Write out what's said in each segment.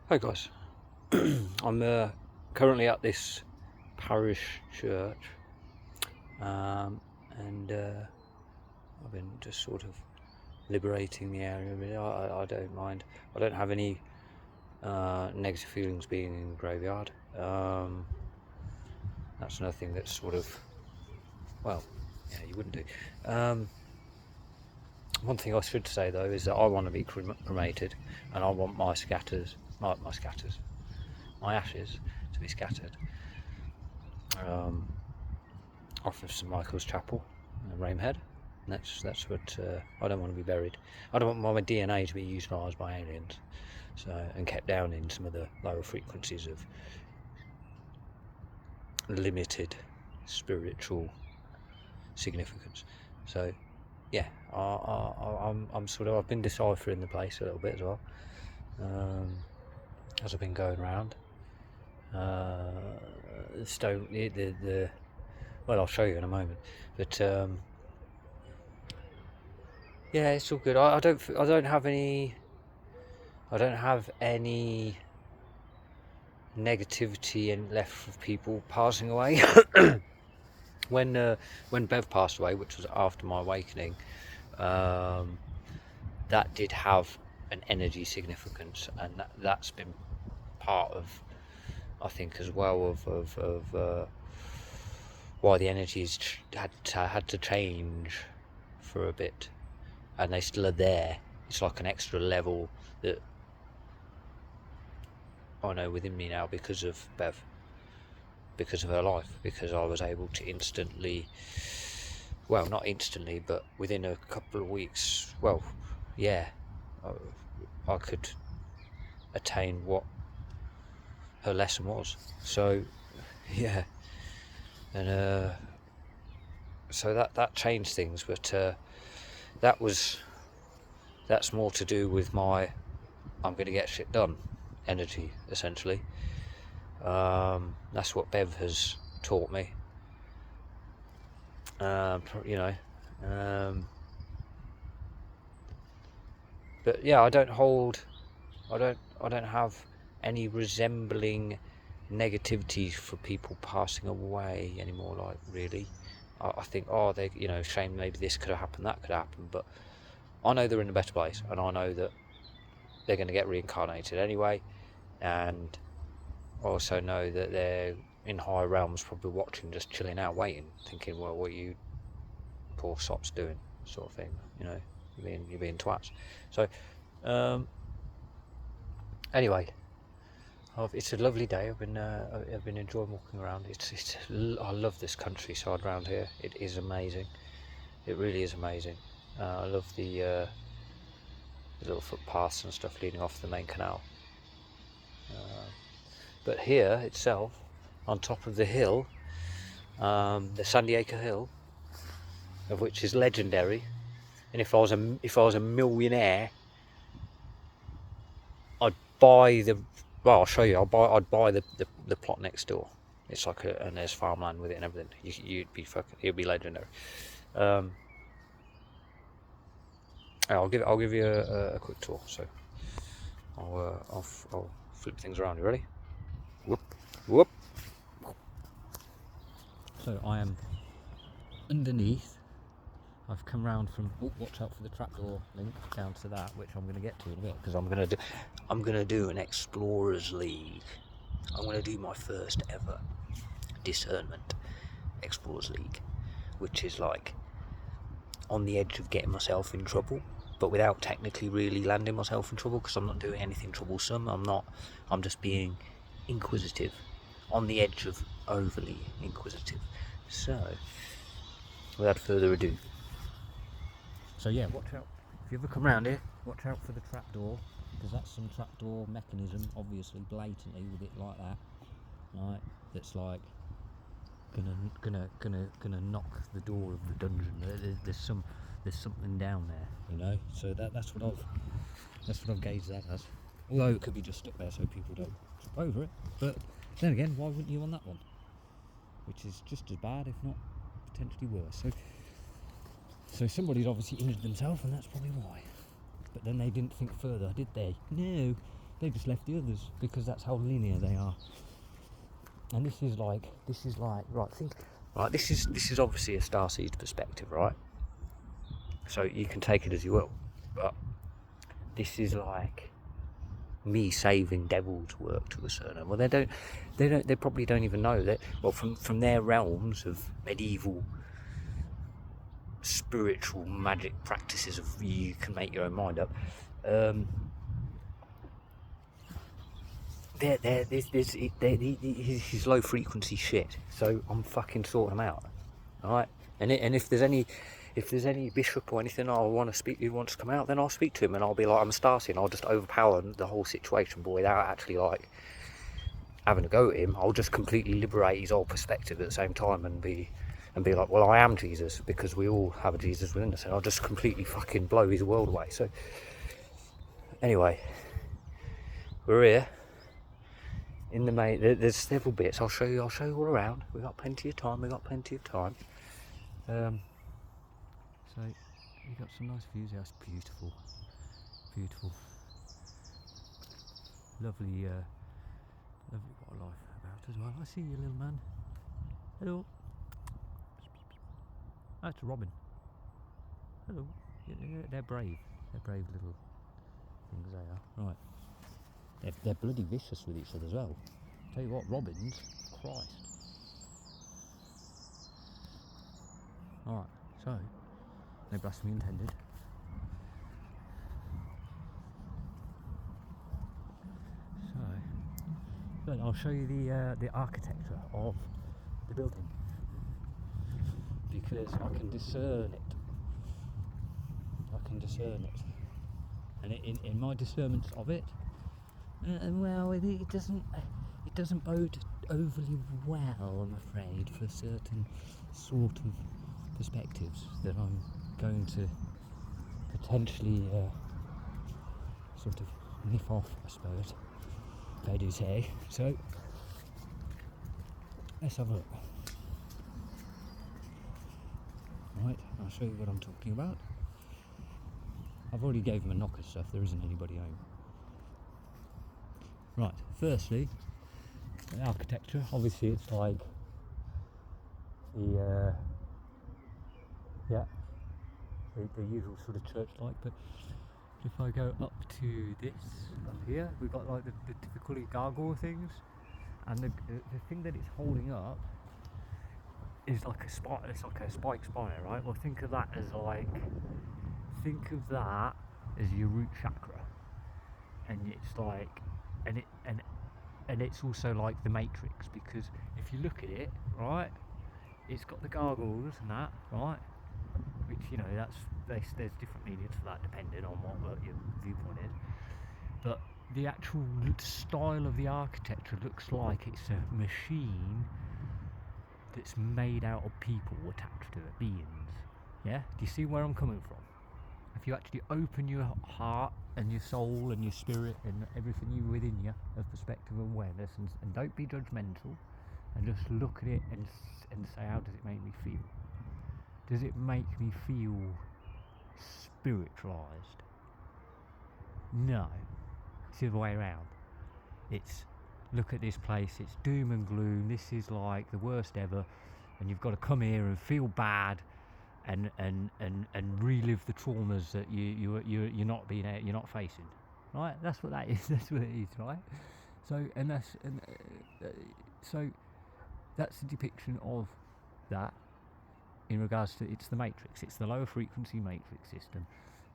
Hi guys, I'm currently at this parish church, and I've been just sort of liberating the area. Really, I don't mind. I don't have any negative feelings being in the graveyard. That's another thing that's sort of, well, yeah, you wouldn't do. One thing I should say though is that I want to be cremated, and I want my ashes to be scattered off of St Michael's Chapel, Ramehead. And that's what I don't want to be buried. I don't want my DNA to be utilised by aliens, and kept down in some of the lower frequencies of limited spiritual significance. So yeah, I'm sort of, I've been deciphering the place a little bit as well, as I've been going around. Well, I'll show you in a moment, but yeah, it's all good. I don't have any negativity left of people passing away. When Bev passed away, which was after my awakening, that did have an energy significance, and that's been part of, I think, as well, of why the energies had to change for a bit, and they still are there. It's like an extra level that I know within me now because of Bev, because of her life, because I was able to instantly, well, not instantly, but within a couple of weeks, well, yeah, I could attain what her lesson was. So yeah, and so that changed things, but that's more to do with my I'm going to get shit done energy, essentially. That's what Bev has taught me. But yeah, I don't have any resembling negativity for people passing away anymore. Like, really, I think, they, shame, maybe this could have happened, that could have happened, but I know they're in a better place, and I know that they're going to get reincarnated anyway, and I also know that they're in higher realms, probably watching, just chilling out, waiting, thinking, well, what are you poor sops doing, sort of thing, you're being twats. So anyway, it's a lovely day. I've been enjoying walking around. I love this countryside around here. It is amazing. It really is amazing. I love the little footpaths and stuff leading off the main canal. But here itself, on top of the hill, the San Diego Hill, of which is legendary, and if I was a millionaire, I'd buy the. Well, I'll show you. I'd buy the plot next door. It's like and there's farmland with it and everything. It'd be legendary. I'll give you a quick tour. So I'll flip things around. You ready? Whoop. So I am underneath. I've come round from. Watch out for the trapdoor link down to that, which I'm going to get to in a bit, because I'm going to do an Explorers League. I'm going to do my first ever discernment Explorers League, which is like on the edge of getting myself in trouble, but without technically really landing myself in trouble, because I'm not doing anything troublesome. I'm just being inquisitive, on the edge of overly inquisitive. So without further ado, so yeah, watch out if you ever come round here. Watch out for the trapdoor, because that's some trapdoor mechanism, obviously blatantly with it like that, right? That's like gonna knock the door of the dungeon. There's something down there, So that's what I've gauged that as. Although it could be just stuck there so people don't trip over it. But then again, why wouldn't you on that one? Which is just as bad, if not potentially worse. So somebody's obviously injured themselves, and that's probably why. But then they didn't think further, did they? No, They just left the others because that's how linear they are. And this is like right. Think right. This is obviously a starseed perspective, right? So you can take it as you will, but this is like me saving devil's work to a certain. Well, they probably don't even know that. Well, from their realms of medieval spiritual magic practices of you can make your own mind up. This is low frequency shit. So I'm fucking sorting them out, alright? And if there's any bishop or anything I want to speak who wants to come out, then I'll speak to him and I'll be like, I'm a Starseed, and I'll just overpower the whole situation, but without actually like having a go at him. I'll just completely liberate his old perspective at the same time and be like, well, I am Jesus, because we all have a Jesus within us, and I'll just completely fucking blow his world away. So anyway, we're here in the main. There's several bits. I'll show you all around. We've got plenty of time. So you've got some nice views here. It's beautiful. Lovely wildlife about as well. I see you, little man. Hello. That's a robin. Hello. Yeah, they're brave. They're brave little things they are. Right. They're bloody vicious with each other as well. Tell you what, robins, Christ. Alright, so, no blasphemy intended. But I'll show you the architecture of the building, because I can discern it. And in my discernments of it, well, it doesn't bode overly well, I'm afraid, for certain sort of perspectives that I'm going to potentially sort of nip off, I suppose, if I do say. So let's have a look. Right, I'll show you what I'm talking about. I've already gave him a knock and stuff, there isn't anybody home. Right, firstly, the architecture. Obviously it's like the usual sort of church-like, but if I go up to this, up here, we've got like the typical gargoyle things, and the thing that it's holding up is like a spike. It's like a spike spire, right? Well, think of that as your root chakra, and it's like, and it's also like the Matrix, because if you look at it, right, it's got the gargoyles and that, right, which, you know, there's different meanings for that depending on what your viewpoint is, but the actual style of the architecture looks like it's a machine that's made out of people attached to it, beings. Yeah, do you see where I'm coming from? If you actually open your heart and your soul and your spirit and everything you within you of perspective and awareness, and don't be judgmental, and just look at it and say, how does it make me feel? Does it make me feel spiritualized? No, it's the other way around. It's, look at this place, it's doom and gloom, this is like the worst ever, and you've got to come here and feel bad and relive the traumas that you're not facing, right? That's what that is. That's what it is, right? So so that's the depiction of that in regards to, it's the Matrix. It's the lower frequency Matrix system,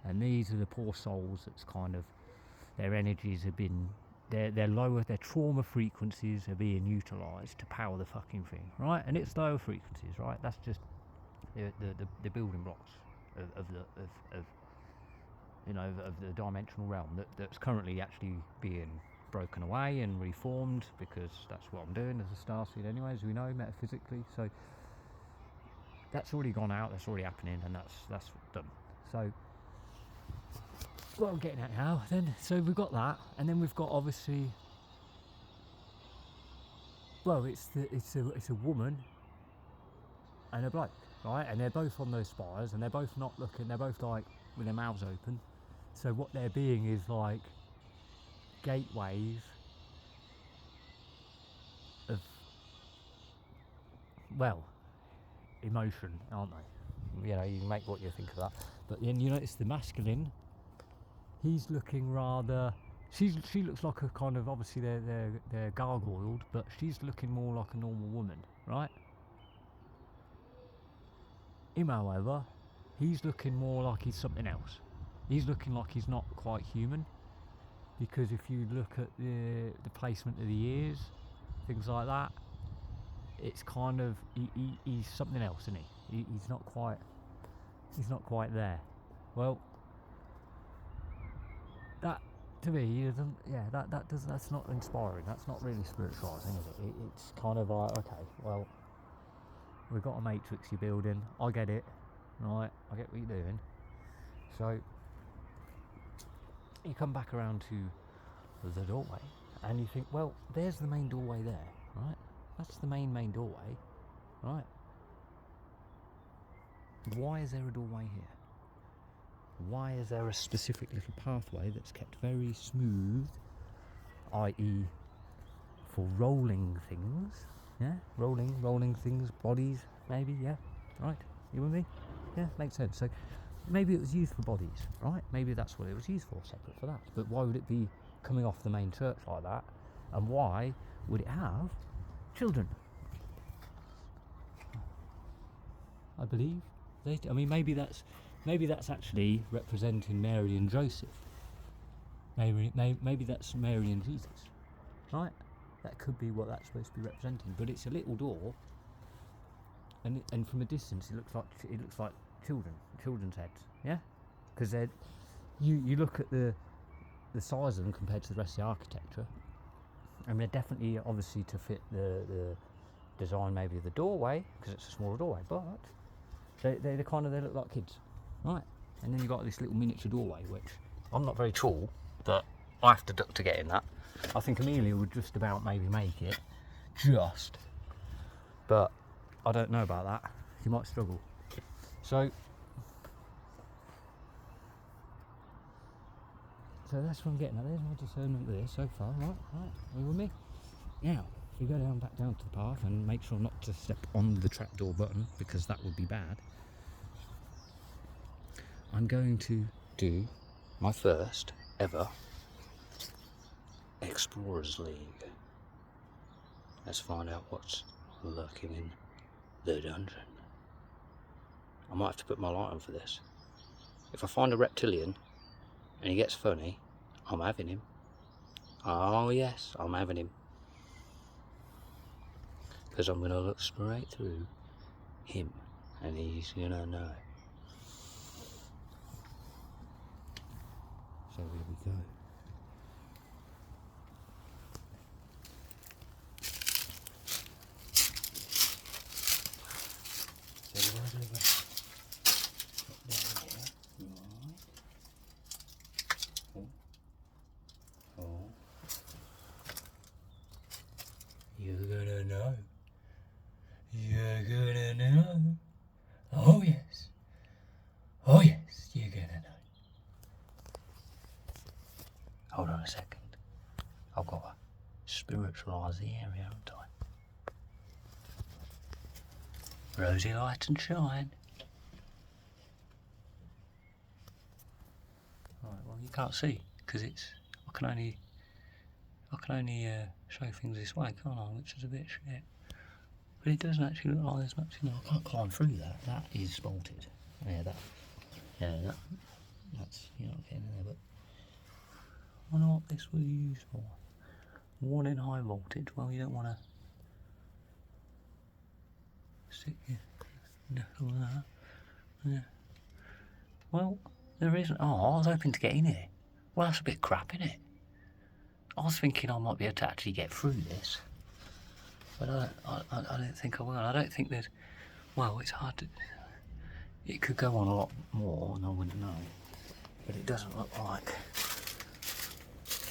and these are the poor souls that's kind of, their energies have been, their lower, their trauma frequencies are being utilised to power the fucking thing, right? And it's lower frequencies, right? That's just the building blocks of the dimensional realm that's currently actually being broken away and reformed, because that's what I'm doing as a starseed anyway, as we know, metaphysically. So that's already gone out, that's already happening, and that's done. So what I'm getting at now then, so we've got that, and then we've got, obviously, well, it's a woman and a bloke, right? And they're both on those spires, and they're both not looking, they're both like with their mouths open. So what they're being is like gateways of, well, emotion, aren't they? You know, you make what you think of that. But then you notice the masculine, he's looking rather, she looks like a kind of, obviously they're gargoyled, but she's looking more like a normal woman, right? Him, however, he's looking more like he's something else. He's looking like he's not quite human, because if you look at the placement of the ears, things like that, it's kind of, he's something else, isn't he? He's not quite there. Well, that to me isn't, yeah, that's not inspiring. That's not really spiritualising, is it? It's kind of like, okay, well, we've got a matrix you're building, I get it, right, I get what you're doing. So you come back around to the doorway and you think, well, there's the main doorway there, right? That's the main doorway, right? Why is there a doorway here? Why is there a specific little pathway that's kept very smooth, i.e. for rolling things, yeah? Rolling things, bodies, maybe, yeah? Right, you with me? Yeah, makes sense. So maybe it was used for bodies, right? Maybe that's what it was used for, separate for that. But why would it be coming off the main church like that? And why would it have children? I believe I mean, maybe that's actually representing Mary and Joseph. Maybe that's Mary and Jesus, right? That could be what that's supposed to be representing. But it's a little door, and from a distance it looks like children's heads, yeah. Because you look at the size of them compared to the rest of the architecture. I mean, they're definitely obviously to fit the design maybe of the doorway, because it's a smaller doorway, but they look like kids, right? And then you've got this little miniature doorway, which I'm not very tall, but I have to duck to get in that. I think Amelia would just about maybe make it, but I don't know about that. She might struggle. So that's what I'm getting at. There's my discernment there so far, right? Are you with me? Now, if you go back down to the path and make sure not to step on the trapdoor button, because that would be bad, I'm going to do my first ever Explorers League. Let's find out what's lurking in the dungeon. I might have to put my light on for this. If I find a reptilian and he gets funny, I'm having him. Oh yes, I'm having him. Because I'm going to look straight through him and he's going to know. So here we go. So right over there, right. Oh. You're gonna know. You're gonna know. Oh yes. Oh yes, you're gonna know. Hold on a second. I've got to spiritualise the area, haven't I? Rosy light and shine. Right, well you can't see because I can only show things this way, can't I? Which is a bit shit. But it doesn't actually look like there's much, you know. I can't climb through that. That is bolted. That's, you're not getting in there, but I wonder what this was used for. Warning high voltage. Well, you don't want to stick your neck on that. Yeah. Well, there isn't. Oh, I was hoping to get in here. Well, that's a bit crap, isn't it? I was thinking I might be able to actually get through this, but I don't think I will. I don't think there's. Well, it's hard to. It could go on a lot more, and I wouldn't know. But it doesn't look like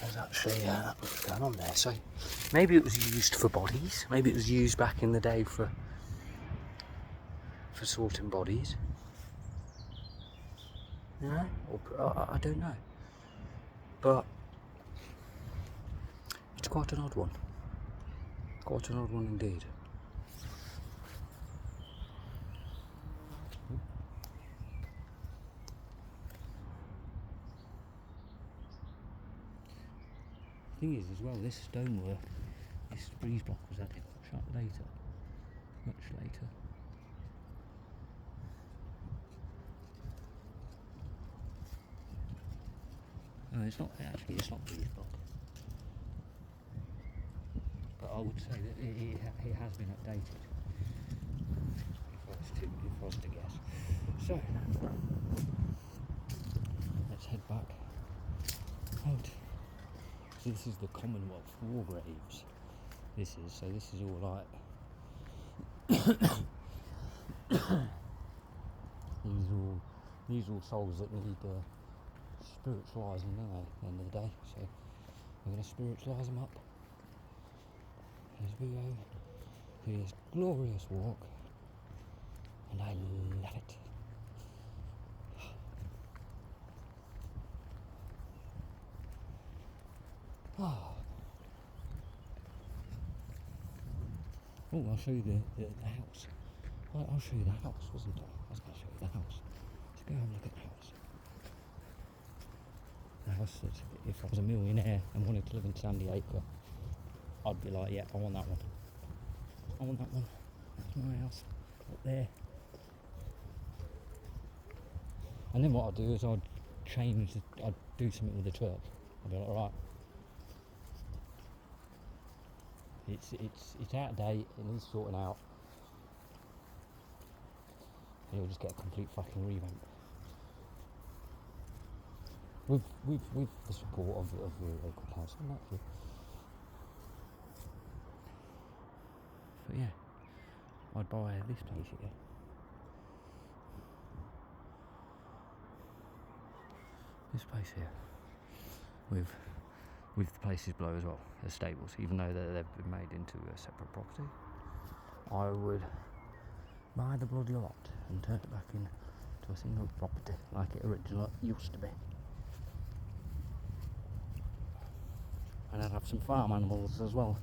there's actually that much going on there. So maybe it was used for bodies. Maybe it was used back in the day for sorting bodies. You know, or, I don't know. But quite an odd one. Quite an odd one indeed. Thing is, as well, this stonework, this breeze block was added much later. No, it's not breeze block. But I would say that it has been updated. If I was to guess. So let's head back out. So this is the Commonwealth War graves. This is all like these are all souls that need spiritualising, don't they, at the end of the day. So we're going to spiritualise them up as we go through this glorious walk, and I love it. Oh, I'll show you the house. I'll show you the house, wasn't I? I was going to show you the house. Let's go have a look at the house. The house that, if I was a millionaire and wanted to live in San Diego, I'd be like, yeah, I want that one. I want that one. That's my house. Up there. And then what I'd do is I'd do something with the church. I'd be like, alright. It's out of date, it needs sorting out. And it'll just get a complete fucking revamp. With the support of the local council, naturally. But yeah, I'd buy this place here. This place here. With the places below as well, as stables, even though they've been made into a separate property. I would buy the bloody lot and turn it back into a single property like it originally used to be. And I'd have some farm animals as well.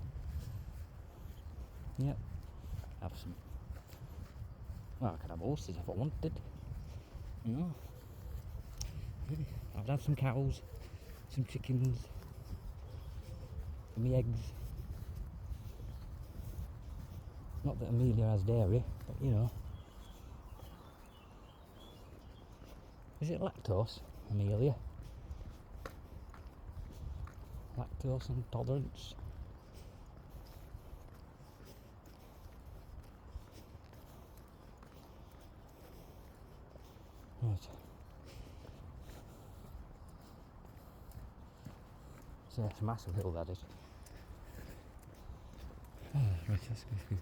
Yep, have some. Well, I could have horses if I wanted. You know, I'd have some cows, some chickens, some eggs. Not that Amelia has dairy, but you know. Is it lactose, Amelia? Lactose intolerance. Right. So it's a massive hill, that is. Oh, right, let's go through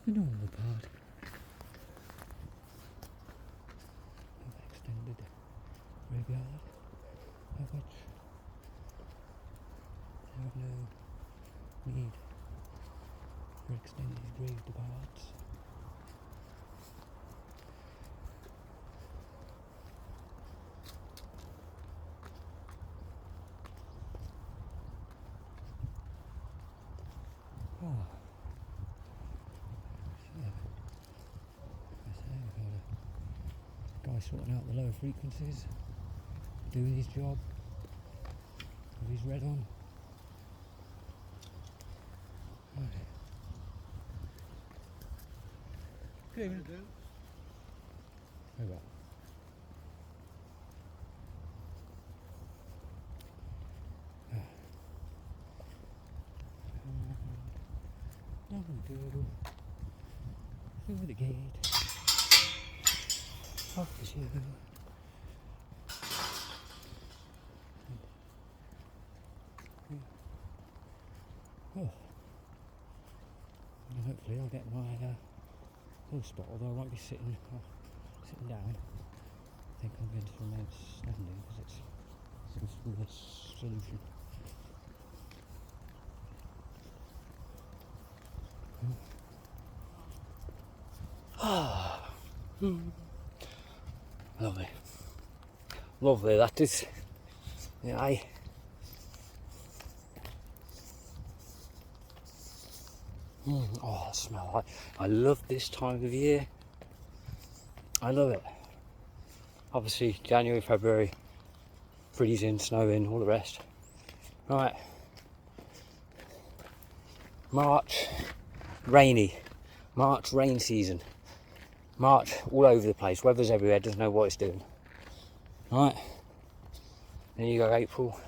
the normal part of the extended graveyard, of which there is no need for extended grave departs. Sorting out the lower frequencies, doing his job with his red on. Right. Good evening. Very well. Now we go through the gate. Off the shoe. Oh. And hopefully I'll get my horse spot, although I won't be sitting down. I think I'm going to remain standing because it seems to be the solution. Lovely. Lovely, that is. Yeah, Oh, that smell. I love this time of year. I love it. Obviously, January, February, freezing, snowing, all the rest. Right. March, rainy. March, rain season. March, all over the place. Weather's everywhere, doesn't know what it's doing. Right. Then you go April,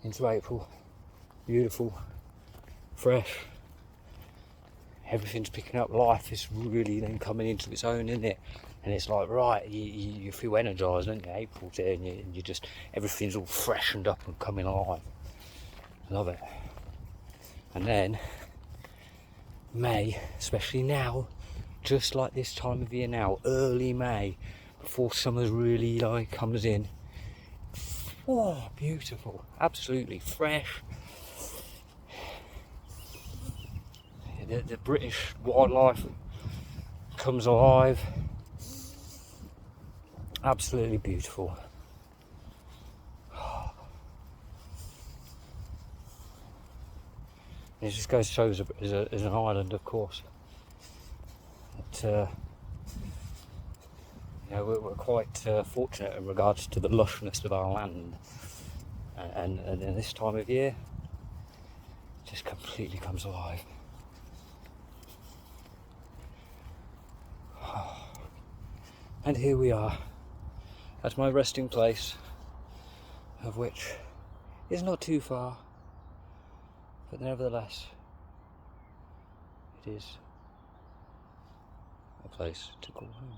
into April. Beautiful, fresh. Everything's picking up. Life is really then coming into its own, isn't it? And it's like, right, you feel energized, don't you? April's there, and you just, everything's all freshened up and coming alive. Love it. And then May, especially now, just like this time of year now, early May, before summer's really like comes in. Oh, beautiful, absolutely fresh. The British wildlife comes alive. Absolutely beautiful. It just goes to show as an island, of course, that we're quite fortunate in regards to the lushness of our land, and in this time of year, it just completely comes alive. And here we are at my resting place, of which is not too far, but nevertheless it is a place to call home.